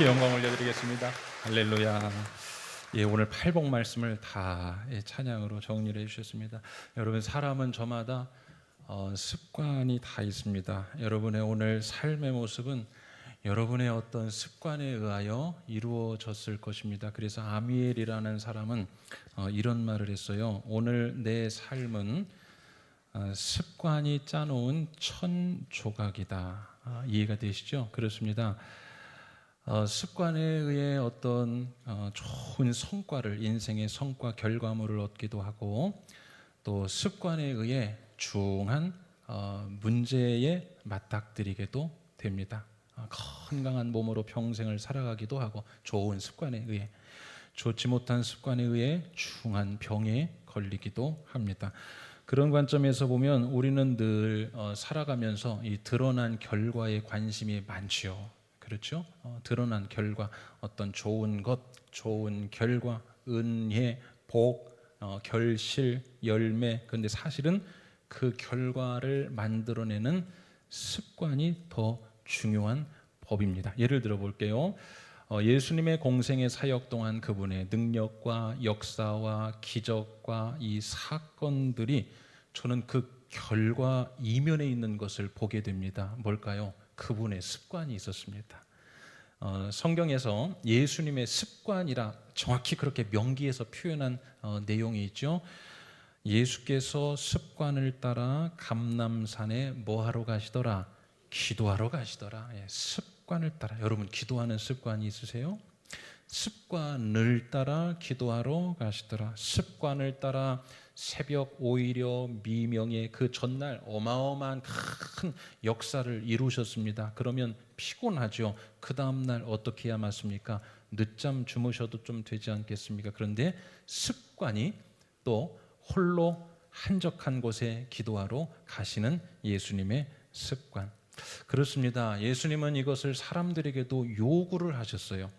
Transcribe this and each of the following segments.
하나님께 영광 올려드리겠습니다. 할렐루야. 예, 오늘 팔복 말씀을 다 찬양으로 정리를 해주셨습니다. 여러분, 사람은 저마다 습관이 다 있습니다. 여러분의 오늘 삶의 모습은 여러분의 어떤 습관에 의하여 이루어졌을 것입니다. 그래서 아미엘이라는 사람은 이런 말을 했어요. 오늘 내 삶은 습관이 짜놓은 천 조각이다. 이해가 되시죠? 그렇습니다. 습관에 의해 어떤 좋은 성과를, 인생의 성과 결과물을 얻기도 하고, 또 습관에 의해 중한 문제에 맞닥뜨리게도 됩니다. 건강한 몸으로 평생을 살아가기도 하고, 좋은 습관에 의해, 좋지 못한 습관에 의해 중한 병에 걸리기도 합니다. 그런 관점에서 보면 우리는 늘 살아가면서 이 드러난 결과에 관심이 많지요. 그렇죠? 드러난 결과, 어떤 좋은 것, 좋은 결과, 은혜, 복, 결실, 열매. 그런데 사실은 그 결과를 만들어내는 습관이 더 중요한 법입니다. 예를 들어 볼게요. 예수님의 공생의 사역 동안 그분의 능력과 역사와 기적과 이 사건들이 저는 그 결과 이면에 있는 것을 보게 됩니다. 뭘까요? 그분의 습관이 있었습니다. 성경에서 예수님의 습관이라 정확히 그렇게 명기에서 표현한 내용이 있죠. 예수께서 습관을 따라 감람산에 뭐하러 가시더라? 기도하러 가시더라. 습관을 따라. 여러분, 기도하는 습관이 있으세요? 습관을 따라 기도하러 가시더라. 습관을 따라 새벽 오히려 미명의 그 전날 어마어마한 큰 역사를 이루셨습니다. 그러면 피곤하죠. 그 다음날 어떻게 해야 맞습니까? 늦잠 주무셔도 좀 되지 않겠습니까? 그런데 습관이 또 홀로 한적한 곳에 기도하러 가시는 예수님의 습관. 그렇습니다. 예수님은 이것을 사람들에게도 요구를 하셨어요.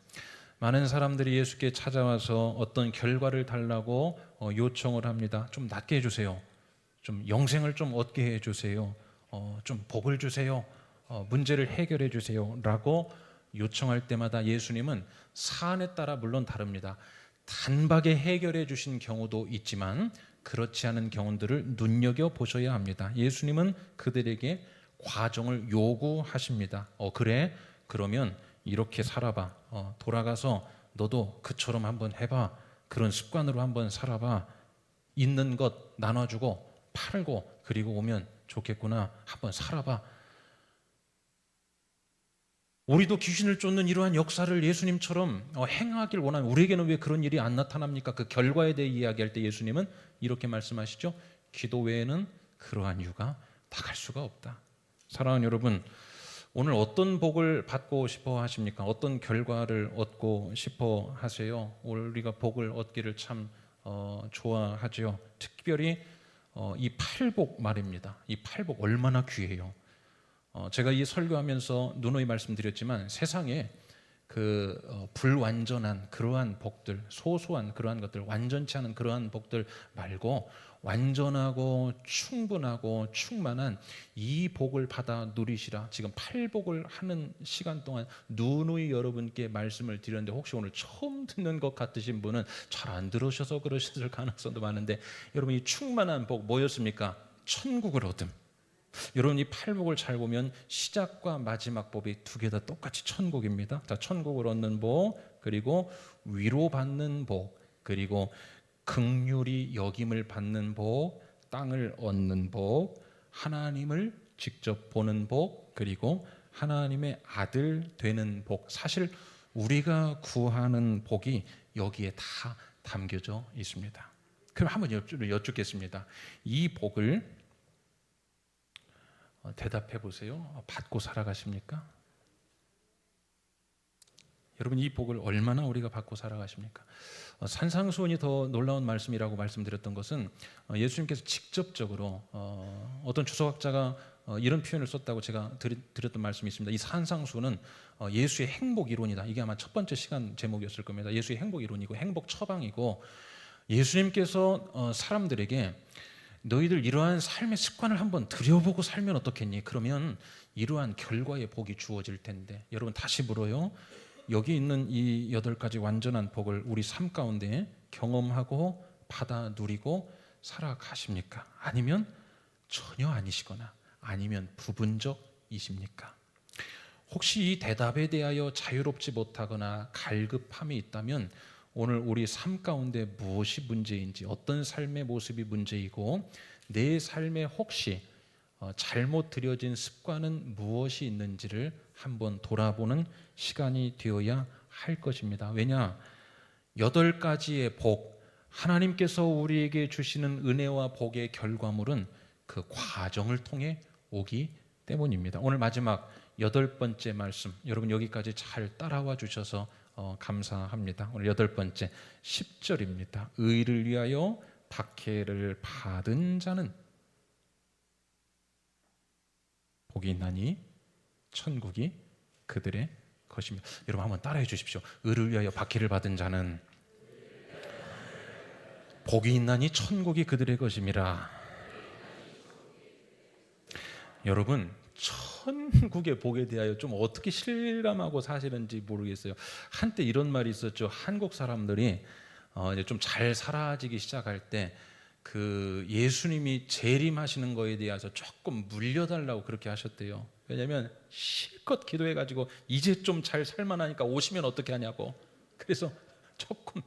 많은 사람들이 예수께 찾아와서 어떤 결과를 달라고 요청을 합니다. 좀 낫게 해주세요. 좀 영생을 좀 얻게 해주세요. 좀 복을 주세요. 문제를 해결해 주세요. 라고 요청할 때마다 예수님은 사안에 따라 물론 다릅니다. 단박에 해결해 주신 경우도 있지만 그렇지 않은 경우들을 눈여겨보셔야 합니다. 예수님은 그들에게 과정을 요구하십니다. 그래? 그러면 이렇게 살아봐. 돌아가서 너도 그처럼 한번 해봐. 그런 습관으로 한번 살아봐. 있는 것 나눠주고 팔고 그리고 오면 좋겠구나. 한번 살아봐. 우리도 귀신을 쫓는 이러한 역사를 예수님처럼 행하길 원하면 우리에게는 왜 그런 일이 안 나타납니까? 그 결과에 대해 이야기할 때 예수님은 이렇게 말씀하시죠. 기도 외에는 그러한 이유가 나갈 수가 없다. 사랑하는 여러분, 오늘 어떤 복을 받고 싶어 하십니까? 어떤 결과를 얻고 싶어 하세요? 우리가 복을 얻기를 참 좋아하죠. 특별히 이 팔복 말입니다. 이 팔복 얼마나 귀해요. 제가 이 설교하면서 누누이 말씀드렸지만 세상에 그 불완전한 그러한 복들, 소소한 그러한 것들, 완전치 않은 그러한 복들 말고 완전하고 충분하고 충만한 이 복을 받아 누리시라. 지금 팔복을 하는 시간 동안 누누이 여러분께 말씀을 드렸는데 혹시 오늘 처음 듣는 것 같으신 분은 잘 안 들으셔서 그러실 가능성도 많은데, 여러분, 이 충만한 복 뭐였습니까? 천국을 얻음. 여러분, 이 팔복을 잘 보면 시작과 마지막 복이 두 개 다 똑같이 천국입니다. 자, 천국을 얻는 복, 그리고 위로받는 복, 그리고 긍휼히 여김을 받는 복, 땅을 얻는 복, 하나님을 직접 보는 복, 그리고 하나님의 아들 되는 복. 사실 우리가 구하는 복이 여기에 다 담겨져 있습니다. 그럼 한번 여쭙겠습니다. 이 복을 대답해 보세요. 받고 살아가십니까? 여러분, 이 복을 얼마나 우리가 받고 살아가십니까? 산상수훈이 더 놀라운 말씀이라고 말씀드렸던 것은 예수님께서 직접적으로 어떤 주석학자가 이런 표현을 썼다고 제가 드렸던 말씀이 있습니다. 이 산상수훈은 예수의 행복 이론이다. 이게 아마 첫 번째 시간 제목이었을 겁니다. 예수의 행복 이론이고 행복 처방이고, 예수님께서 사람들에게 너희들 이러한 삶의 습관을 한번 들여보고 살면 어떻겠니? 그러면 이러한 결과의 복이 주어질 텐데. 여러분, 다시 물어요. 여기 있는 이 8가지 완전한 복을 우리 삶 가운데 경험하고 받아 누리고 살아가십니까? 아니면 전혀 아니시거나 아니면 부분적이십니까? 혹시 이 대답에 대하여 자유롭지 못하거나 갈급함이 있다면 오늘 우리 삶 가운데 무엇이 문제인지, 어떤 삶의 모습이 문제이고 내 삶에 혹시 잘못 들여진 습관은 무엇이 있는지를 한번 돌아보는 시간이 되어야 할 것입니다. 왜냐? 8가지의 복, 하나님께서 우리에게 주시는 은혜와 복의 결과물은 그 과정을 통해 오기 때문입니다. 오늘 마지막 8번째 말씀, 여러분 여기까지 잘 따라와 주셔서 감사합니다. 오늘 8번째 10절입니다. 의를 위하여 박해를 받은 자는 복이 있나니 천국이 그들의 것입니다. 여러분 한번 따라해 주십시오. 의를 위하여 박해를 받은 자는 복이 있나니 천국이 그들의 것임이라. 여러분 천국의 복에 대하여 좀 어떻게 실감하고 사시는지 모르겠어요. 한때 이런 말이 있었죠. 한국 사람들이 이제 좀 잘 살아지기 시작할 때 그 예수님이 재림하시는 거에 대해서 조금 물려달라고 그렇게 하셨대요. 왜냐하면 실컷 기도해가지고 이제 좀 잘 살만하니까 오시면 어떻게 하냐고. 그래서 조금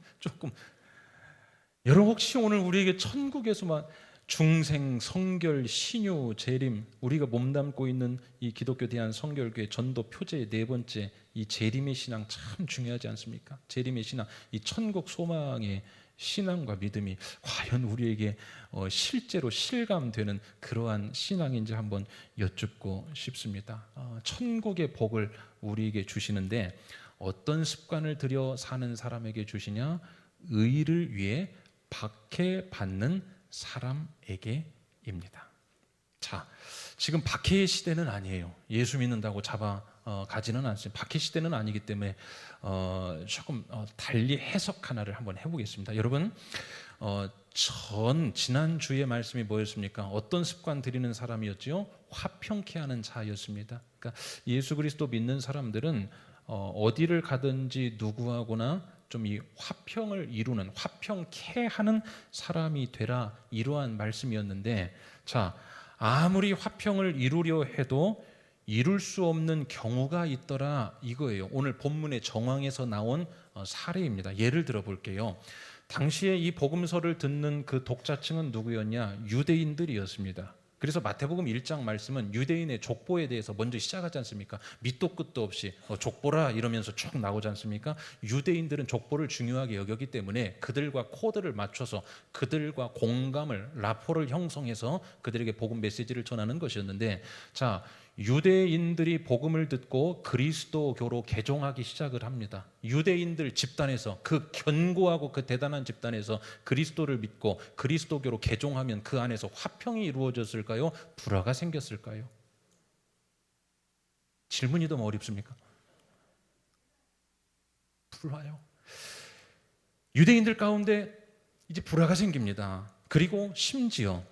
여러분 혹시 오늘 우리에게 천국에서만 중생, 성결, 신유, 재림, 우리가 몸담고 있는 이 기독교 대한 성결교회 전도 표제의 4번째 이 재림의 신앙 참 중요하지 않습니까? 재림의 신앙, 이 천국 소망의 신앙과 믿음이 과연 우리에게 실제로 실감되는 그러한 신앙인지 한번 여쭙고 싶습니다. 천국의 복을 우리에게 주시는데 어떤 습관을 들여 사는 사람에게 주시냐? 의를 위해 박해받는 사람에게입니다. 자, 지금 박해의 시대는 아니에요. 예수 믿는다고 가지는 않습니다. 박해 시대는 아니기 때문에 조금 달리 해석 하나를 한번 해보겠습니다. 여러분, 지난 주의 말씀이 뭐였습니까? 어떤 습관 들이는 사람이었지요? 화평케 하는 자였습니다. 그러니까 예수 그리스도 믿는 사람들은 어디를 가든지 누구하고나 좀 이 화평을 이루는, 화평케 하는 사람이 되라, 이러한 말씀이었는데, 자, 아무리 화평을 이루려 해도 이룰 수 없는 경우가 있더라, 이거예요. 오늘 본문의 정황에서 나온 사례입니다. 예를 들어 볼게요. 당시에 이 복음서를 듣는 그 독자층은 누구였냐? 유대인들이었습니다. 그래서 마태복음 1장 말씀은 유대인의 족보에 대해서 먼저 시작하지 않습니까? 밑도 끝도 없이 족보라 이러면서 쭉 나오지 않습니까? 유대인들은 족보를 중요하게 여겼기 때문에 그들과 코드를 맞춰서 그들과 공감을, 라포를 형성해서 그들에게 복음 메시지를 전하는 것이었는데, 자, 유대인들이 복음을 듣고 그리스도교로 개종하기 시작을 합니다. 유대인들 집단에서, 그 견고하고 그 대단한 집단에서 그리스도를 믿고 그리스도교로 개종하면 그 안에서 화평이 이루어졌을까요? 불화가 생겼을까요? 질문이 너무 어렵습니까? 불화요. 유대인들 가운데 이제 불화가 생깁니다. 그리고 심지어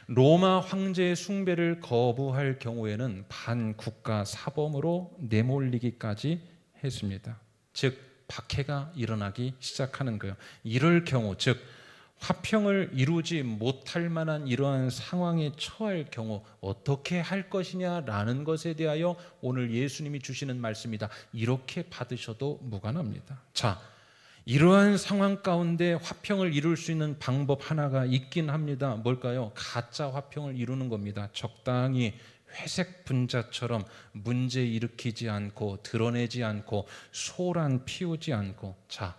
로마 황제의 숭배를 거부할 경우에는 반국가 사범으로 내몰리기까지 했습니다. 즉 박해가 일어나기 시작하는 거예요. 이럴 경우, 즉 화평을 이루지 못할 만한 이러한 상황에 처할 경우 어떻게 할 것이냐라는 것에 대하여 오늘 예수님이 주시는 말씀이다. 이렇게 받으셔도 무관합니다. 자, 이러한 상황 가운데 화평을 이룰 수 있는 방법 하나가 있긴 합니다. 뭘까요? 가짜 화평을 이루는 겁니다. 적당히 회색 분자처럼 문제 일으키지 않고 드러내지 않고 소란 피우지 않고. 자,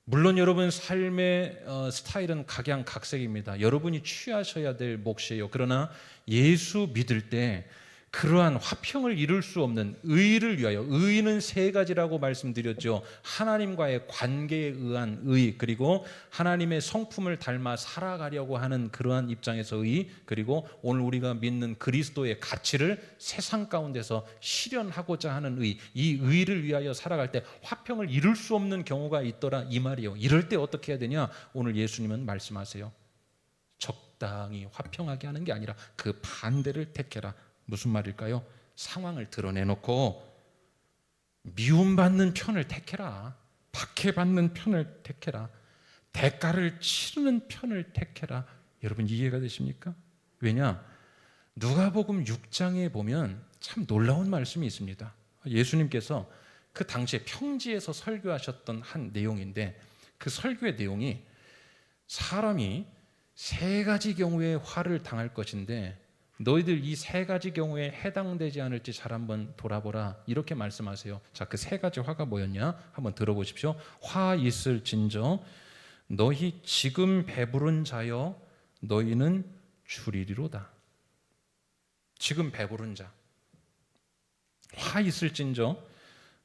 물론 여러분 삶의 스타일은 각양각색입니다. 여러분이 취하셔야 될 몫이에요. 그러나 예수 믿을 때 그러한 화평을 이룰 수 없는 의를 위하여, 의는 3가지라고 말씀드렸죠. 하나님과의 관계에 의한 의, 그리고 하나님의 성품을 닮아 살아가려고 하는 그러한 입장에서 의, 그리고 오늘 우리가 믿는 그리스도의 가치를 세상 가운데서 실현하고자 하는 의, 이 의를 위하여 살아갈 때 화평을 이룰 수 없는 경우가 있더라, 이 말이에요. 이럴 때 어떻게 해야 되냐? 오늘 예수님은 말씀하세요. 적당히 화평하게 하는 게 아니라 그 반대를 택해라. 무슨 말일까요? 상황을 드러내놓고 미움받는 편을 택해라. 박해받는 편을 택해라. 대가를 치르는 편을 택해라. 여러분 이해가 되십니까? 왜냐? 누가복음 6장에 보면 참 놀라운 말씀이 있습니다. 예수님께서 그 당시에 평지에서 설교하셨던 한 내용인데, 그 설교의 내용이 사람이 세 가지 경우에 화를 당할 것인데 너희들 이 세 가지 경우에 해당되지 않을지 잘 한번 돌아보라, 이렇게 말씀하세요. 자, 그 세 가지 화가 뭐였냐? 한번 들어보십시오. 화 있을진저 너희 지금 배부른 자여 너희는 줄이리로다. 지금 배부른 자. 화 있을진저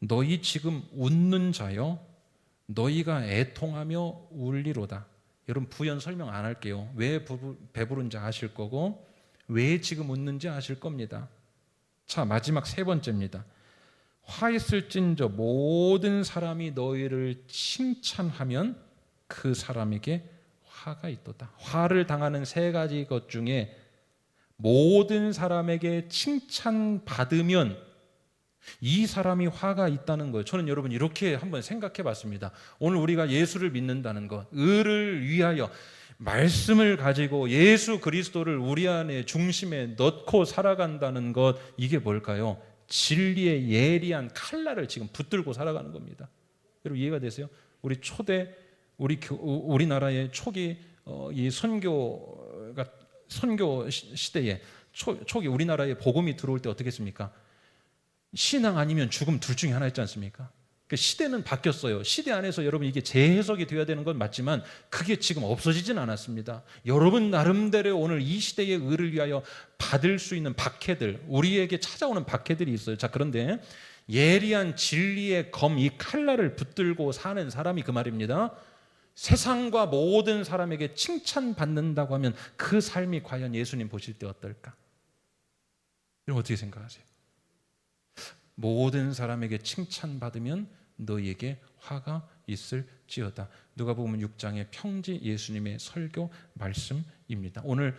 너희 지금 웃는 자여 너희가 애통하며 울리로다. 여러분 부연 설명 안 할게요. 왜 배부른지 아실 거고 왜 지금 웃는지 아실 겁니다. 자, 마지막 세 번째입니다. 화 있을진저 모든 사람이 너희를 칭찬하면 그 사람에게 화가 있도다. 화를 당하는 세 가지 것 중에 모든 사람에게 칭찬받으면 이 사람이 화가 있다는 거예요. 저는 여러분 이렇게 한번 생각해 봤습니다. 오늘 우리가 예수를 믿는다는 것, 의를 위하여 말씀을 가지고 예수 그리스도를 우리 안에 중심에 넣고 살아간다는 것, 이게 뭘까요? 진리의 예리한 칼날을 지금 붙들고 살아가는 겁니다. 여러분 이해가 되세요? 우리 초대 우리나라의 초기 이 선교 시대에 초기 우리나라에 복음이 들어올 때 어떻게 했습니까? 신앙 아니면 죽음 둘 중에 하나였지 않습니까? 시대는 바뀌었어요. 시대 안에서 여러분 이게 재해석이 되어야 되는 건 맞지만 그게 지금 없어지진 않았습니다. 여러분 나름대로 오늘 이 시대의 의를 위하여 받을 수 있는 박해들, 우리에게 찾아오는 박해들이 있어요. 자, 그런데 예리한 진리의 검, 이 칼날을 붙들고 사는 사람이 그 말입니다. 세상과 모든 사람에게 칭찬받는다고 하면 그 삶이 과연 예수님 보실 때 어떨까? 여러분 어떻게 생각하세요? 모든 사람에게 칭찬받으면 너희에게 화가 있을지어다. 누가복음 6장의 평지 예수님의 설교 말씀입니다. 오늘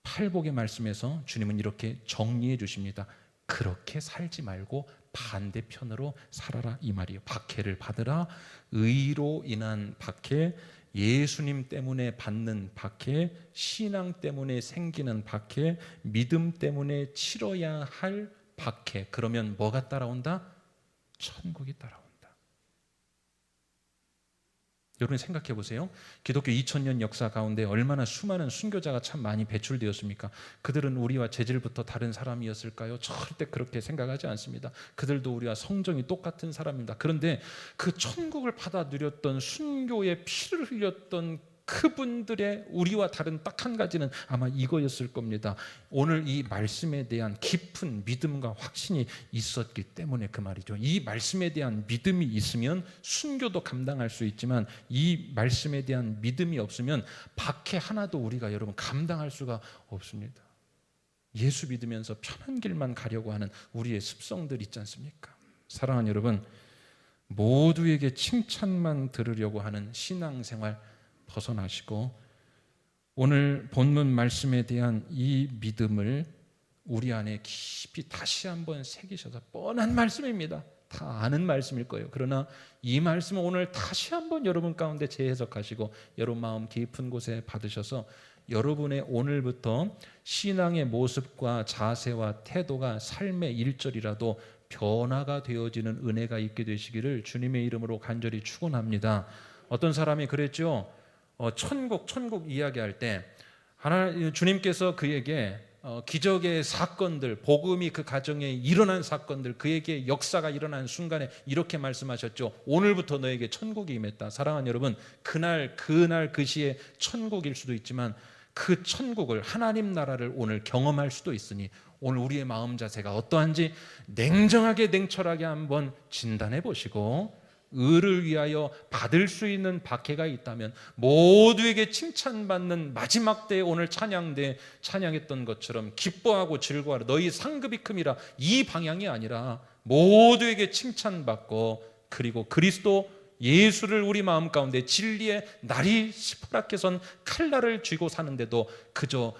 팔복의 말씀에서 주님은 이렇게 정리해 주십니다. 그렇게 살지 말고 반대편으로 살아라, 이 말이에요. 박해를 받으라. 의로 인한 박해, 예수님 때문에 받는 박해, 신앙 때문에 생기는 박해, 믿음 때문에 치러야 할 박해. 그러면 뭐가 따라온다? 천국이 따라온다. 여러분 생각해 보세요. 기독교 2000년 역사 가운데 얼마나 수많은 순교자가 참 많이 배출되었습니까? 그들은 우리와 재질부터 다른 사람이었을까요? 절대 그렇게 생각하지 않습니다. 그들도 우리와 성정이 똑같은 사람입니다. 그런데 그 천국을 받아 누렸던 순교의 피를 흘렸던 그분들의 우리와 다른 딱 한 가지는 아마 이거였을 겁니다. 오늘 이 말씀에 대한 깊은 믿음과 확신이 있었기 때문에 그 말이죠. 이 말씀에 대한 믿음이 있으면 순교도 감당할 수 있지만 이 말씀에 대한 믿음이 없으면 박해 하나도 우리가 여러분 감당할 수가 없습니다. 예수 믿으면서 편한 길만 가려고 하는 우리의 습성들 있지 않습니까? 사랑하는 여러분, 모두에게 칭찬만 들으려고 하는 신앙생활 벗어나시고 오늘 본문 말씀에 대한 이 믿음을 우리 안에 깊이 다시 한번 새기셔서, 뻔한 말씀입니다. 다 아는 말씀일 거예요. 그러나 이 말씀을 오늘 다시 한번 여러분 가운데 재해석하시고 여러분 마음 깊은 곳에 받으셔서 여러분의 오늘부터 신앙의 모습과 자세와 태도가 삶의 일절이라도 변화가 되어지는 은혜가 있게 되시기를 주님의 이름으로 간절히 축원합니다. 어떤 사람이 그랬죠. 천국 이야기할 때 주님께서 그에게 기적의 사건들, 복음이 그 가정에 일어난 사건들, 그에게 역사가 일어난 순간에 이렇게 말씀하셨죠. 오늘부터 너에게 천국이 임했다. 사랑하는 여러분, 그날 그 시에 천국일 수도 있지만 그 천국을, 하나님 나라를 오늘 경험할 수도 있으니 오늘 우리의 마음 자세가 어떠한지 냉정하게 냉철하게 한번 진단해 보시고 의를 위하여 받을 수 있는 박해가 있다면 모두에게 칭찬받는 마지막 때에 오늘 찬양대 찬양했던 것처럼 기뻐하고 즐거워하라. 너희 상급이 큼이라. 이 방향이 아니라 모두에게 칭찬받고 그리고 그리스도 예수를 우리 마음 가운데 진리의 날이 시퍼렇게 선 칼날을 쥐고 사는데도 그저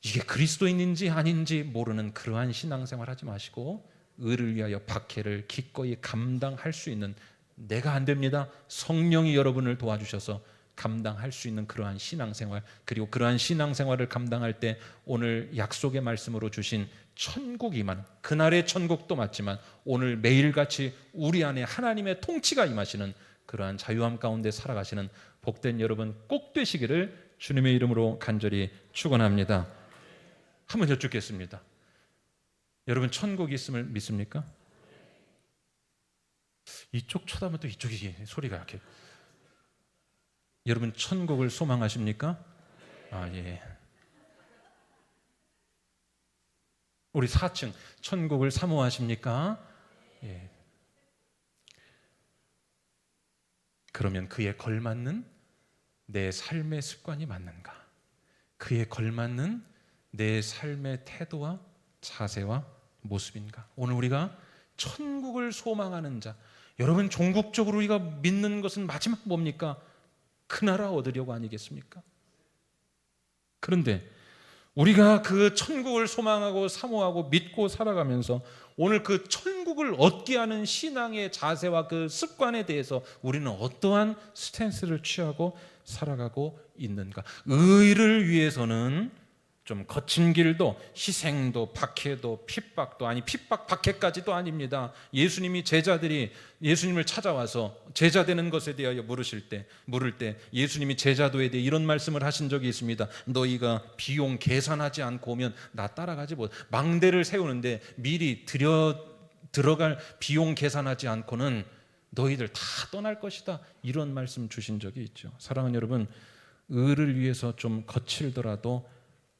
이게 그리스도인인지 아닌지 모르는 그러한 신앙생활 하지 마시고 의를 위하여 박해를 기꺼이 감당할 수 있는, 내가 안 됩니다. 성령이 여러분을 도와주셔서 감당할 수 있는 그러한 신앙생활, 그리고 그러한 신앙생활을 감당할 때 오늘 약속의 말씀으로 주신 천국이 임하는, 그날의 천국도 맞지만 오늘 매일같이 우리 안에 하나님의 통치가 임하시는 그러한 자유함 가운데 살아가시는 복된 여러분 꼭 되시기를 주님의 이름으로 간절히 축원합니다. 한번 여쭙겠습니다. 여러분 천국이 있음을 믿습니까? 이쪽 쳐다보면 또 이쪽이 소리가 약해. 여러분 천국을 소망하십니까? 예. 우리 4층 천국을 사모하십니까? 예. 그러면 그에 걸맞는 내 삶의 습관이 맞는가? 그에 걸맞는 내 삶의 태도와 자세와 모습인가? 오늘 우리가 천국을 소망하는 자, 여러분 종국적으로 우리가 믿는 것은 마지막 뭡니까? 그 나라 얻으려고 아니겠습니까? 그런데 우리가 그 천국을 소망하고 사모하고 믿고 살아가면서 오늘 그 천국을 얻게 하는 신앙의 자세와 그 습관에 대해서 우리는 어떠한 스탠스를 취하고 살아가고 있는가? 의를 위해서는 좀 거친 길도, 희생도, 박해도, 핍박도, 아니 핍박 박해까지도 아닙니다. 예수님이 제자들이 예수님을 찾아와서 제자 되는 것에 대하여 물을 때 예수님이 제자도에 대해 이런 말씀을 하신 적이 있습니다. 너희가 비용 계산하지 않고 오면 나 따라가지 못. 망대를 세우는데 미리 들어갈 비용 계산하지 않고는 너희들 다 떠날 것이다. 이런 말씀 주신 적이 있죠. 사랑하는 여러분, 의를 위해서 좀 거칠더라도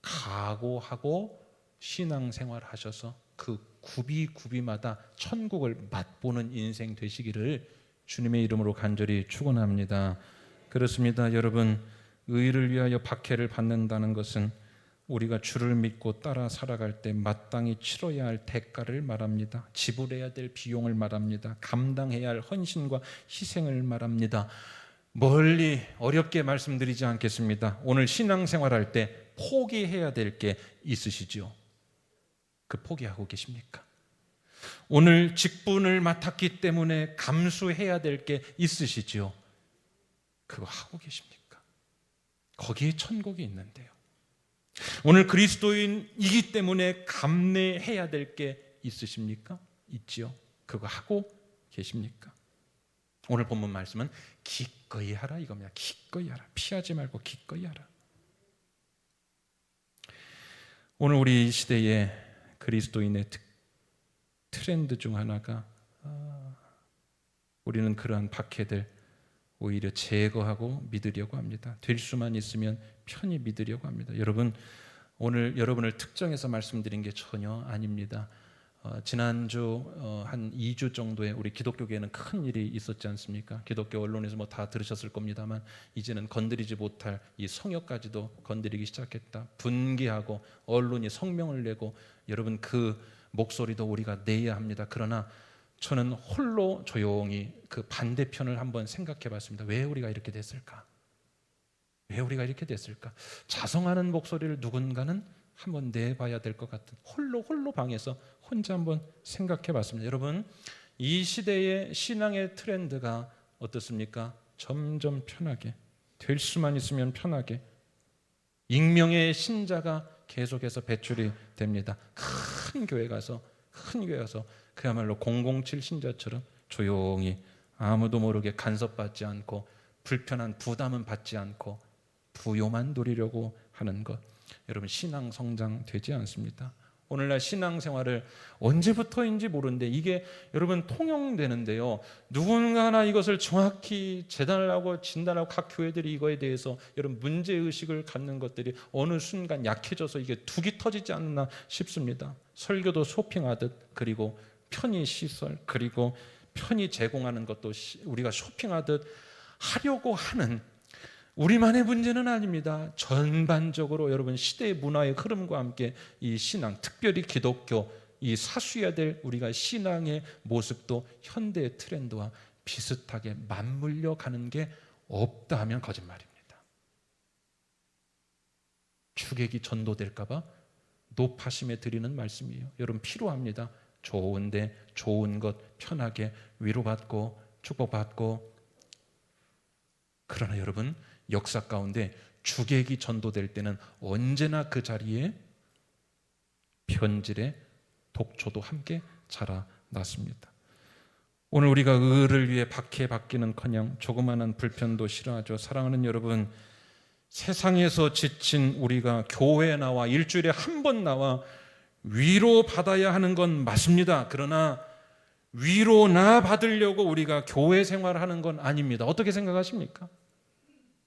각오하고 신앙생활 하셔서 그 구비마다 천국을 맛보는 인생 되시기를 주님의 이름으로 간절히 축원합니다. 그렇습니다. 여러분, 의를 위하여 박해를 받는다는 것은 우리가 주를 믿고 따라 살아갈 때 마땅히 치러야 할 대가를 말합니다. 지불해야 될 비용을 말합니다. 감당해야 할 헌신과 희생을 말합니다. 멀리 어렵게 말씀드리지 않겠습니다. 오늘 신앙생활할 때 포기해야 될 게 있으시죠? 그 포기하고 계십니까? 오늘 직분을 맡았기 때문에 감수해야 될 게 있으시죠? 그거 하고 계십니까? 거기에 천국이 있는데요. 오늘 그리스도인이기 때문에 감내해야 될 게 있으십니까? 있지요. 그거 하고 계십니까? 오늘 본문 말씀은 기꺼이 하라 이겁니다. 기꺼이 하라. 피하지 말고 기꺼이 하라. 오늘 우리 이 시대의 그리스도인의 트렌드 중 하나가 우리는 그러한 박해들 오히려 제거하고 믿으려고 합니다. 될 수만 있으면 편히 믿으려고 합니다. 여러분, 오늘 여러분을 특정해서 말씀드린 게 전혀 아닙니다. 지난주 한 2주 정도에 우리 기독교계에는 큰 일이 있었지 않습니까? 기독교 언론에서 뭐 다 들으셨을 겁니다만 이제는 건드리지 못할 이 성역까지도 건드리기 시작했다. 분개하고 언론이 성명을 내고, 여러분 그 목소리도 우리가 내야 합니다. 그러나 저는 홀로 조용히 그 반대편을 한번 생각해 봤습니다. 왜 우리가 이렇게 됐을까? 왜 우리가 이렇게 됐을까? 자성하는 목소리를 누군가는 한번 내봐야 될 것 같은, 홀로 방에서 혼자 한번 생각해 봤습니다. 여러분, 이 시대의 신앙의 트렌드가 어떻습니까? 점점 편하게, 될 수만 있으면 편하게, 익명의 신자가 계속해서 배출이 됩니다. 큰 교회 가서 그야말로 007 신자처럼 조용히 아무도 모르게 간섭받지 않고 불편한 부담은 받지 않고 부요만 누리려고 하는 것, 여러분 신앙 성장 되지 않습니다. 오늘날 신앙생활을 언제부터인지 모르는데 이게 여러분 통용되는데요. 누군가나 이것을 정확히 재단을 하고 진단하고 각 교회들이 이거에 대해서 여러분 문제의식을 갖는 것들이 어느 순간 약해져서 이게 둑이 터지지 않나 싶습니다. 설교도 쇼핑하듯, 그리고 편의시설, 그리고 편의 제공하는 것도 우리가 쇼핑하듯 하려고 하는, 우리만의 문제는 아닙니다. 전반적으로 여러분 시대의 문화의 흐름과 함께 이 신앙, 특별히 기독교, 이 사수해야 될 우리가 신앙의 모습도 현대의 트렌드와 비슷하게 맞물려 가는 게 없다 하면 거짓말입니다. 주객이 전도될까 봐 높아심에 드리는 말씀이에요. 여러분 필요합니다. 좋은데 좋은 것 편하게 위로받고 축복받고. 그러나 여러분, 역사 가운데 주객이 전도될 때는 언제나 그 자리에 변질의 독초도 함께 자라났습니다. 오늘 우리가 의를 위해 박해받기는커녕 조그마한 불편도 싫어하죠. 사랑하는 여러분, 세상에서 지친 우리가 교회에 나와 일주일에 한 번 나와 위로받아야 하는 건 맞습니다. 그러나 위로나 받으려고 우리가 교회 생활하는 건 아닙니다. 어떻게 생각하십니까?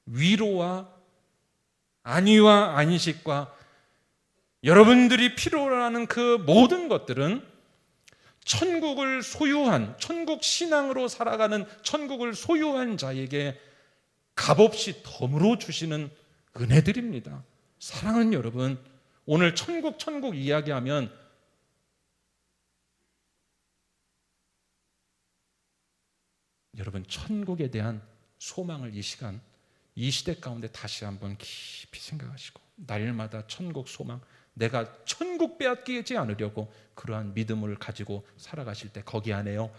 위로와 안위와 안식과 여러분들이 필요로 하는 그 모든 것들은 천국을 소유한, 천국 신앙으로 살아가는 천국을 소유한 자에게 값없이 덤으로 주시는 은혜들입니다. 사랑하는 여러분, 오늘 천국 이야기하면 여러분, 천국에 대한 소망을 이 시간, 이 시대 가운데 다시 한번 깊이 생각하시고, 날마다 천국 소망, 내가 천국 빼앗기지 않으려고 그러한 믿음을 가지고 살아가실 때 거기 안에요,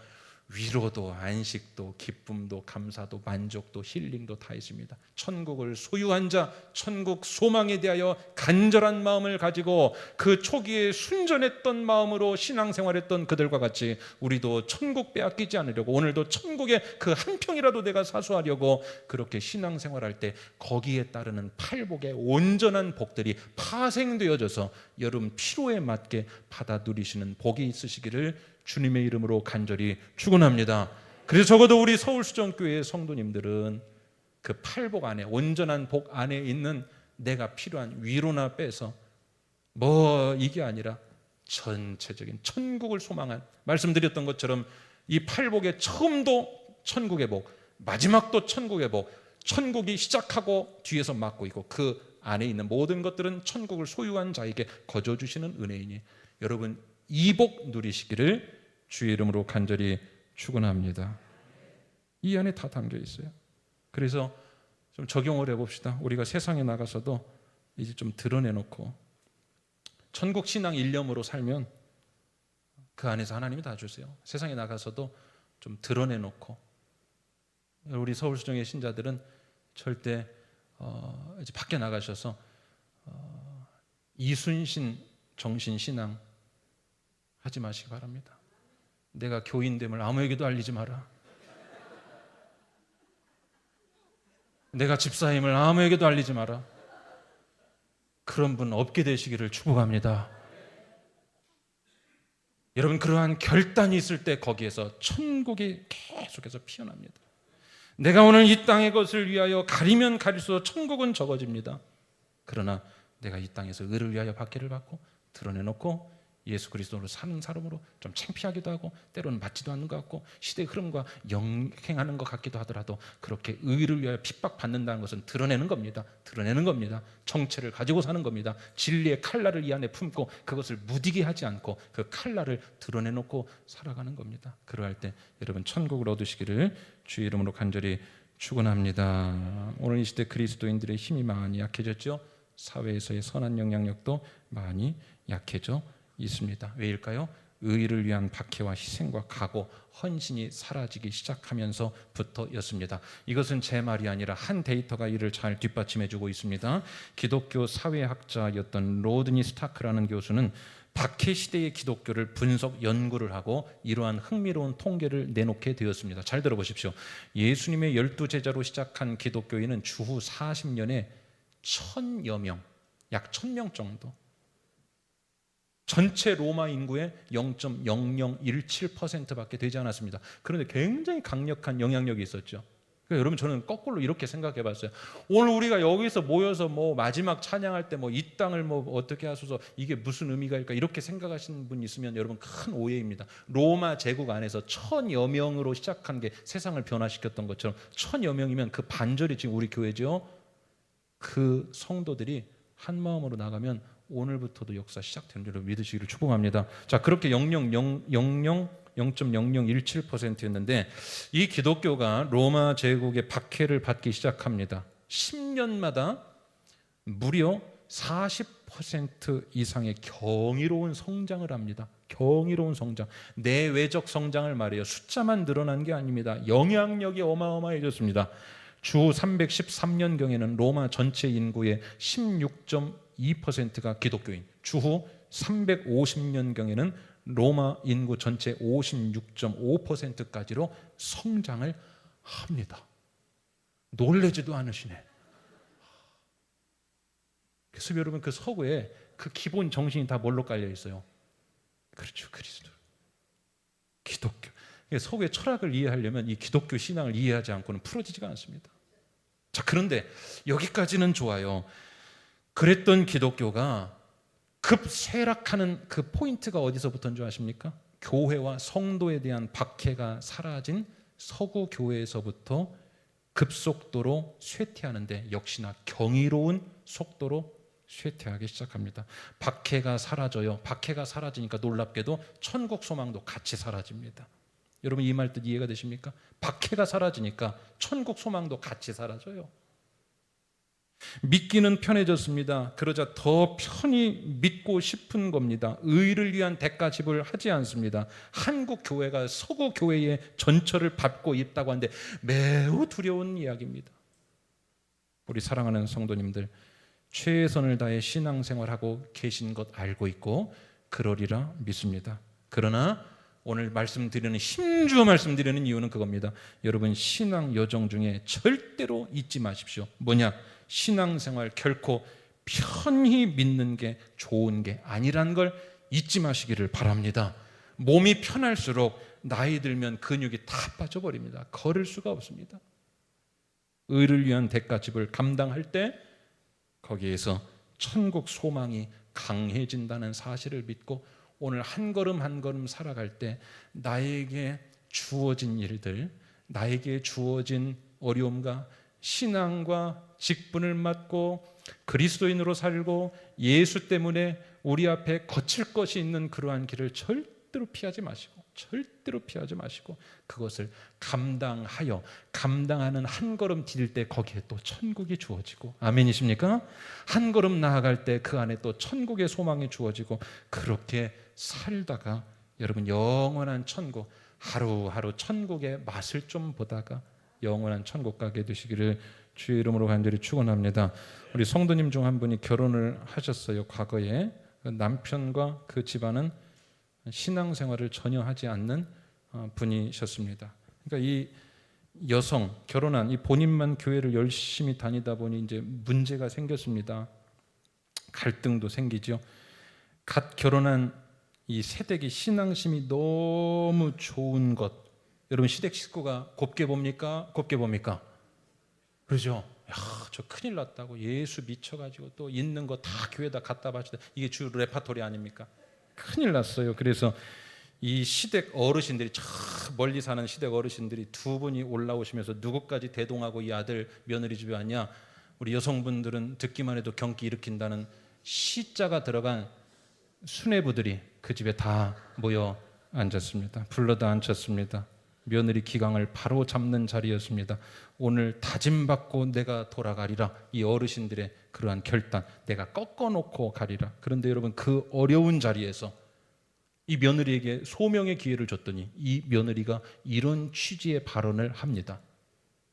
위로도 안식도 기쁨도 감사도 만족도 힐링도 다 있습니다. 천국을 소유한 자, 천국 소망에 대하여 간절한 마음을 가지고 그 초기에 순전했던 마음으로 신앙생활했던 그들과 같이 우리도 천국 빼앗기지 않으려고, 오늘도 천국의 그 한 평이라도 내가 사수하려고 그렇게 신앙생활할 때 거기에 따르는 팔복의 온전한 복들이 파생되어져서 여러분 피로에 맞게 받아 누리시는 복이 있으시기를 주님의 이름으로 간절히 축원합니다. 그래서 적어도 우리 서울수정교회의 성도님들은 그 팔복 안에, 온전한 복 안에 있는 내가 필요한 위로나 빼서 뭐 이게 아니라 전체적인 천국을 소망한, 말씀드렸던 것처럼 이 팔복의 처음도 천국의 복, 마지막도 천국의 복, 천국이 시작하고 뒤에서 막고 있고 그 안에 있는 모든 것들은 천국을 소유한 자에게 거저 주시는 은혜이니 여러분 이 복 누리시기를 주의 이름으로 간절히 축원합니다. 이 안에 다 담겨 있어요. 그래서 좀 적용을 해봅시다. 우리가 세상에 나가서도 이제 좀 드러내놓고 천국 신앙 일념으로 살면 그 안에서 하나님이 다 주세요. 세상에 나가서도 좀 드러내놓고, 우리 서울수정의 신자들은 절대 이제 밖에 나가셔서 이순신 정신 신앙 하지 마시기 바랍니다. 내가 교인됨을 아무에게도 알리지 마라. 내가 집사임을 아무에게도 알리지 마라. 그런 분 없게 되시기를 축복합니다. 여러분, 그러한 결단이 있을 때 거기에서 천국이 계속해서 피어납니다. 내가 오늘 이 땅의 것을 위하여 가리면 가릴수록 천국은 적어집니다. 그러나 내가 이 땅에서 의를 위하여 박해를 받고 드러내놓고 예수 그리스도로 사는 사람으로 좀 창피하기도 하고 때로는 맞지도 않는 것 같고 시대의 흐름과 영행하는 것 같기도 하더라도 그렇게 의를 위하여 핍박받는다는 것은 드러내는 겁니다. 드러내는 겁니다. 정체를 가지고 사는 겁니다. 진리의 칼날을 이 안에 품고 그것을 무디게 하지 않고 그 칼날을 드러내놓고 살아가는 겁니다. 그러할 때 여러분 천국을 얻으시기를 주의 이름으로 간절히 축원합니다. 오늘 이 시대 그리스도인들의 힘이 많이 약해졌죠. 사회에서의 선한 영향력도 많이 약해져 있습니다. 왜일까요? 의를 위한 박해와 희생과 각오, 헌신이 사라지기 시작하면서부터였습니다. 이것은 제 말이 아니라 한 데이터가 이를 잘 뒷받침해주고 있습니다. 기독교 사회학자였던 로드니 스타크라는 교수는 박해 시대의 기독교를 분석 연구를 하고 이러한 흥미로운 통계를 내놓게 되었습니다. 잘 들어보십시오. 예수님의 12제자로 시작한 기독교인은 주후 40년에 1000여 명, 약 1000명 정도, 전체 로마 인구의 0.0017%밖에 되지 않았습니다. 그런데 굉장히 강력한 영향력이 있었죠. 그러니까 여러분, 저는 거꾸로 이렇게 생각해 봤어요. 오늘 우리가 여기서 모여서 뭐 마지막 찬양할 때 뭐 이 땅을 뭐 어떻게 하소서 이게 무슨 의미가 있을까 이렇게 생각하시는 분 있으면 여러분 큰 오해입니다. 로마 제국 안에서 1000여 명으로 시작한 게 세상을 변화시켰던 것처럼 1000여 명이면 그 반절이 지금 우리 교회죠. 그 성도들이 한 마음으로 나가면 오늘부터도 역사 시작되는 줄로 믿으시기를 축복합니다. 자, 그렇게 0.0017%였는데 이 기독교가 로마 제국의 박해를 받기 시작합니다. 10년마다 무려 40% 이상의 경이로운 성장을 합니다. 경이로운 성장, 내외적 성장을 말해요. 숫자만 늘어난 게 아닙니다. 영향력이 어마어마해졌습니다. 주 313년경에는 로마 전체 인구의 16.2%가 기독교인, 주후 350년경에는 로마 인구 전체 56.5%까지로 성장을 합니다. 놀라지도 않으시네. 그래서 여러분, 그 서구에 그 기본 정신이 다 뭘로 깔려 있어요? 그렇죠, 그리스도, 기독교. 서구의 철학을 이해하려면 이 기독교 신앙을 이해하지 않고는 풀어지지가 않습니다. 자, 그런데 여기까지는 좋아요. 그랬던 기독교가 급쇠락하는 그 포인트가 어디서부터인 줄 아십니까? 교회와 성도에 대한 박해가 사라진 서구 교회에서부터 급속도로 쇠퇴하는데, 역시나 경이로운 속도로 쇠퇴하기 시작합니다. 박해가 사라져요. 박해가 사라지니까 놀랍게도 천국 소망도 같이 사라집니다. 여러분, 이 말 뜻 이해가 되십니까? 박해가 사라지니까 천국 소망도 같이 사라져요. 믿기는 편해졌습니다. 그러자 더 편히 믿고 싶은 겁니다. 의를 위한 대가 지불을 하지 않습니다. 한국 교회가 서구 교회의 전철을 밟고 있다고 하는데 매우 두려운 이야기입니다. 우리 사랑하는 성도님들, 최선을 다해 신앙생활하고 계신 것 알고 있고 그러리라 믿습니다. 그러나 오늘 말씀드리는, 힘주어 말씀드리는 이유는 그겁니다. 여러분, 신앙 여정 중에 절대로 잊지 마십시오. 뭐냐? 신앙생활 결코 편히 믿는 게 좋은 게 아니란 걸 잊지 마시기를 바랍니다. 몸이 편할수록 나이 들면 근육이 다 빠져버립니다. 걸을 수가 없습니다. 의를 위한 대가집을 감당할 때 거기에서 천국 소망이 강해진다는 사실을 믿고 오늘 한 걸음 한 걸음 살아갈 때 나에게 주어진 일들, 나에게 주어진 어려움과 신앙과 직분을 맡고 그리스도인으로 살고 예수 때문에 우리 앞에 거칠 것이 있는 그러한 길을 절대로 피하지 마시고 그것을 감당하는 한 걸음 디딜 때 거기에 또 천국이 주어지고, 아멘이십니까? 한 걸음 나아갈 때 그 안에 또 천국의 소망이 주어지고, 그렇게 살다가 여러분 영원한 천국, 하루하루 천국의 맛을 좀 보다가 영원한 천국 가게 되시기를 주의 이름으로 간절히 축원합니다. 우리 성도님 중 한 분이 결혼을 하셨어요. 과거에 남편과 그 집안은 신앙생활을 전혀 하지 않는 분이셨습니다. 그러니까 이 여성, 결혼한 이 본인만 교회를 열심히 다니다 보니 이제 문제가 생겼습니다. 갈등도 생기죠. 갓 결혼한 이 새댁이 신앙심이 너무 좋은 것, 여러분 시댁 식구가 곱게 봅니까? 곱게 봅니까? 그러죠. 야, 저 큰일 났다고 예수 미쳐가지고 또 있는 거 다 교회에다 갖다 바치다. 이게 주 레파토리 아닙니까? 큰일 났어요. 그래서 이 시댁 어르신들이, 저 멀리 사는 시댁 어르신들이 두 분이 올라오시면서 누구까지 대동하고 이 아들 며느리 집에 왔냐? 우리 여성분들은 듣기만 해도 경기 일으킨다는 시자가 들어간 수뇌부들이 그 집에 다 모여 앉았습니다. 불러다 앉혔습니다. 며느리 기강을 바로 잡는 자리였습니다. 오늘 다짐받고 내가 돌아가리라. 이 어르신들의 그러한 결단, 내가 꺾어놓고 가리라. 그런데 여러분, 그 어려운 자리에서 이 며느리에게 소명의 기회를 줬더니 이 며느리가 이런 취지의 발언을 합니다.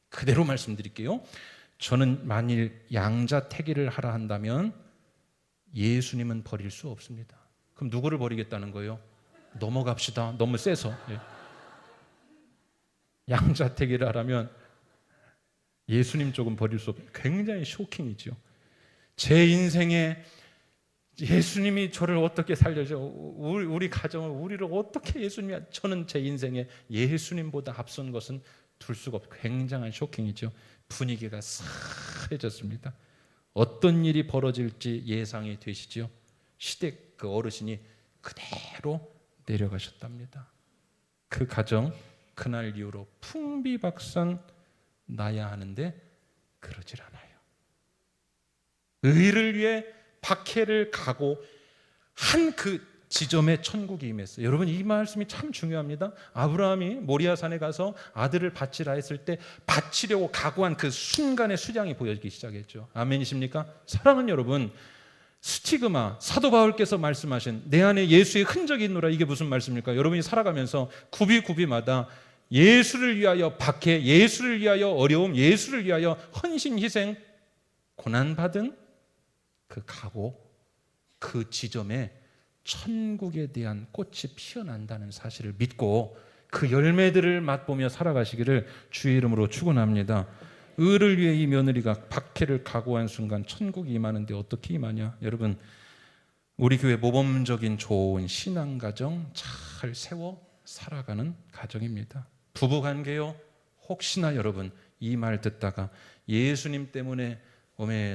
그대로 말씀드릴게요. 저는 만일 양자택일을 하라 한다면 예수님은 버릴 수 없습니다. 그럼 누구를 버리겠다는 거예요? 넘어갑시다. 너무 세서. 양자택일을 하라면 예수님 쪽은 버릴 수 없어요. 굉장히 쇼킹이죠. 제 인생에 예수님이 저를 어떻게 살려줘? 우리 가정을, 우리를 어떻게 예수님이, 저는 제 인생에 예수님보다 앞선 것은 둘 수가 없고, 굉장한 쇼킹이죠. 분위기가 싸해졌습니다. 어떤 일이 벌어질지 예상이 되시죠? 시댁 그 어르신이 그대로 내려가셨답니다. 그 가정 그날 이후로 풍비박산 나야 하는데 그러질 않아요. 의를 위해 박해를 가고 한 그 지점에 천국이 임했어요. 여러분, 이 말씀이 참 중요합니다. 아브라함이 모리아산에 가서 아들을 바치라 했을 때 바치려고 각오한 그 순간의 수장이 보여지기 시작했죠. 아멘이십니까? 사랑하는 여러분, 스티그마, 사도 바울께서 말씀하신 내 안에 예수의 흔적이 있노라, 이게 무슨 말씀입니까? 여러분이 살아가면서 구비구비마다 예수를 위하여 박해, 예수를 위하여 어려움, 예수를 위하여 헌신, 희생, 고난받은 그 각오, 그 지점에 천국에 대한 꽃이 피어난다는 사실을 믿고 그 열매들을 맛보며 살아가시기를 주의 이름으로 축원합니다. 의를 위해 이 며느리가 박해를 각오한 순간 천국이 임하는데 어떻게 임하냐? 여러분, 우리 교회 모범적인 좋은 신앙가정 잘 세워 살아가는 가정입니다. 부부관계요, 혹시나 여러분 이 말 듣다가 예수님 때문에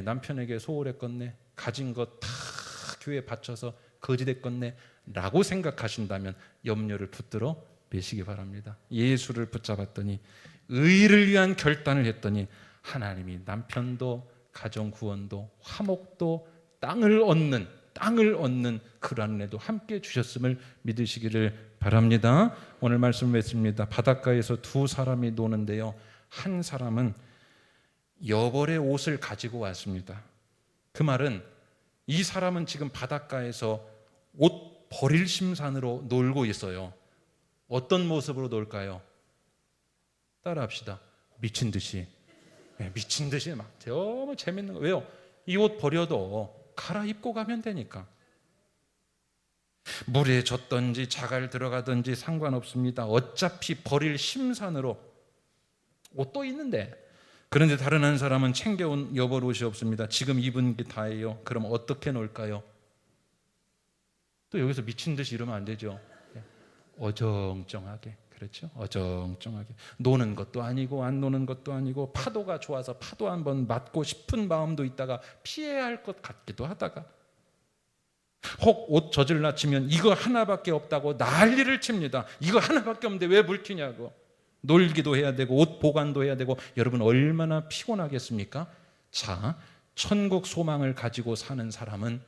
남편에게 소홀했겠네, 가진 것 다 교회에 바쳐서 거지됐겠네 라고 생각하신다면 염려를 붙들어 매시기 바랍니다. 예수를 붙잡았더니, 의를 위한 결단을 했더니 하나님이 남편도 가정 구원도 화목도 땅을 얻는 그런 은혜도 함께 주셨음을 믿으시기를 바랍니다. 오늘 말씀 맺습니다. 바닷가에서 두 사람이 노는데요, 한 사람은 여벌의 옷을 가지고 왔습니다. 그 말은 이 사람은 지금 바닷가에서 옷 버릴 심산으로 놀고 있어요. 어떤 모습으로 놀까요? 따라합시다. 미친 듯이. 미친 듯이 막 너무 재밌는 거. 왜요? 이 옷 버려도 갈아입고 가면 되니까. 물에 젖든지 자갈 들어가든지 상관없습니다. 어차피 버릴 심산으로 옷도 있는데. 그런데 다른 한 사람은 챙겨온 여벌 옷이 없습니다. 지금 입은 게 다예요. 그럼 어떻게 놀까요? 또 여기서 미친 듯이 이러면 안 되죠. 어정쩡하게, 그렇죠? 어정쩡하게. 노는 것도 아니고 안 노는 것도 아니고, 파도가 좋아서 파도 한번 맞고 싶은 마음도 있다가 피해야 할 것 같기도 하다가, 혹 옷 젖을라 치면 이거 하나밖에 없다고 난리를 칩니다. 이거 하나밖에 없는데 왜 물 튀냐고. 놀기도 해야 되고 옷 보관도 해야 되고, 여러분 얼마나 피곤하겠습니까? 자, 천국 소망을 가지고 사는 사람은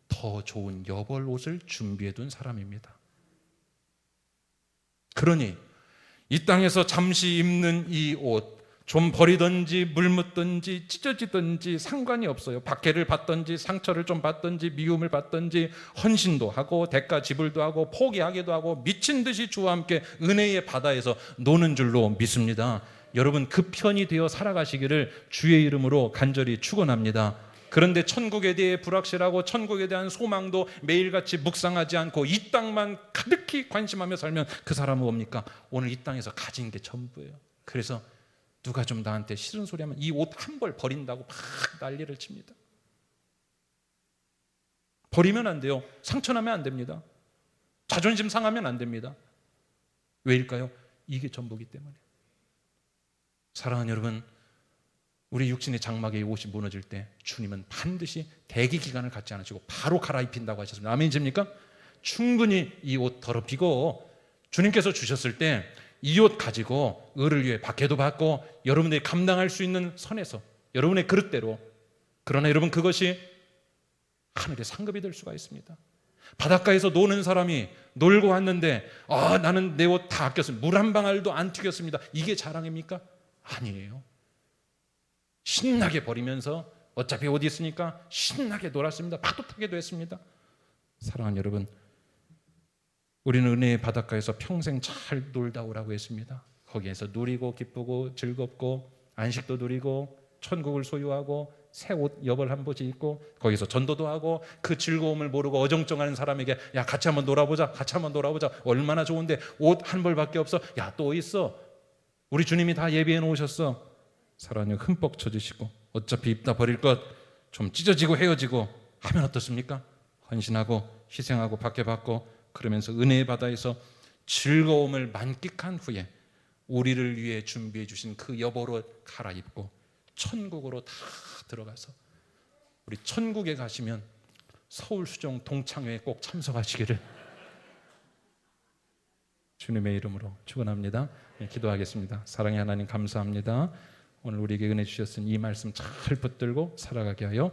더 좋은 여벌 옷을 준비해 둔 사람입니다. 그러니 이 땅에서 잠시 입는 이 옷 좀 버리든지 물 묻든지 찢어지든지 상관이 없어요. 박해를 받든지 상처를 좀 받든지 미움을 받든지 헌신도 하고 대가 지불도 하고 포기하기도 하고 미친 듯이 주와 함께 은혜의 바다에서 노는 줄로 믿습니다. 여러분 그 편이 되어 살아가시기를 주의 이름으로 간절히 축원합니다. 그런데 천국에 대해 불확실하고 천국에 대한 소망도 매일같이 묵상하지 않고 이 땅만 가득히 관심하며 살면 그 사람은 뭡니까? 오늘 이 땅에서 가진 게 전부예요. 그래서 누가 좀 나한테 싫은 소리 하면 이 옷 한 벌 버린다고 막 난리를 칩니다. 버리면 안 돼요. 상처나면 안 됩니다. 자존심 상하면 안 됩니다. 왜일까요? 이게 전부기 때문에. 사랑하는 여러분, 우리 육신의 장막에 옷이 무너질 때 주님은 반드시 대기 기간을 갖지 않으시고 바로 갈아입힌다고 하셨습니다. 아멘이십니까? 충분히 이 옷 더럽히고 주님께서 주셨을 때 이 옷 가지고 의를 위해 박해도 받고 여러분들이 감당할 수 있는 선에서 여러분의 그릇대로. 그러나 여러분 그것이 하늘의 상급이 될 수가 있습니다. 바닷가에서 노는 사람이 놀고 왔는데 나는 내 옷 다 아꼈습니다. 물 한 방울도 안 튀겼습니다. 이게 자랑입니까? 아니에요. 신나게 버리면서 어차피 옷 있으니까 신나게 놀았습니다. 파도 타기도 했습니다. 사랑하는 여러분, 우리는 은혜의 바닷가에서 평생 잘 놀다 오라고 했습니다. 거기에서 누리고 기쁘고 즐겁고 안식도 누리고 천국을 소유하고 새 옷 여벌 한 벌씩 입고 거기서 전도도 하고 그 즐거움을 모르고 어정쩡한 사람에게 야 같이 한번 놀아보자, 같이 한번 놀아보자, 얼마나 좋은데 옷 한 벌밖에 없어, 야 또 있어, 우리 주님이 다 예비해 놓으셨어. 사랑하니 흠뻑 젖으시고 어차피 입다 버릴 것 좀 찢어지고 헤어지고 하면 어떻습니까? 헌신하고 희생하고 박해받고 그러면서 은혜의 바다에서 즐거움을 만끽한 후에 우리를 위해 준비해 주신 그 여보로 갈아입고 천국으로 다 들어가서 우리 천국에 가시면 서울수종 동창회에 꼭 참석하시기를 주님의 이름으로 축원합니다. 기도하겠습니다. 사랑의 하나님 감사합니다. 오늘 우리에게 은혜 주셨으니 이 말씀 잘 붙들고 살아가게 하여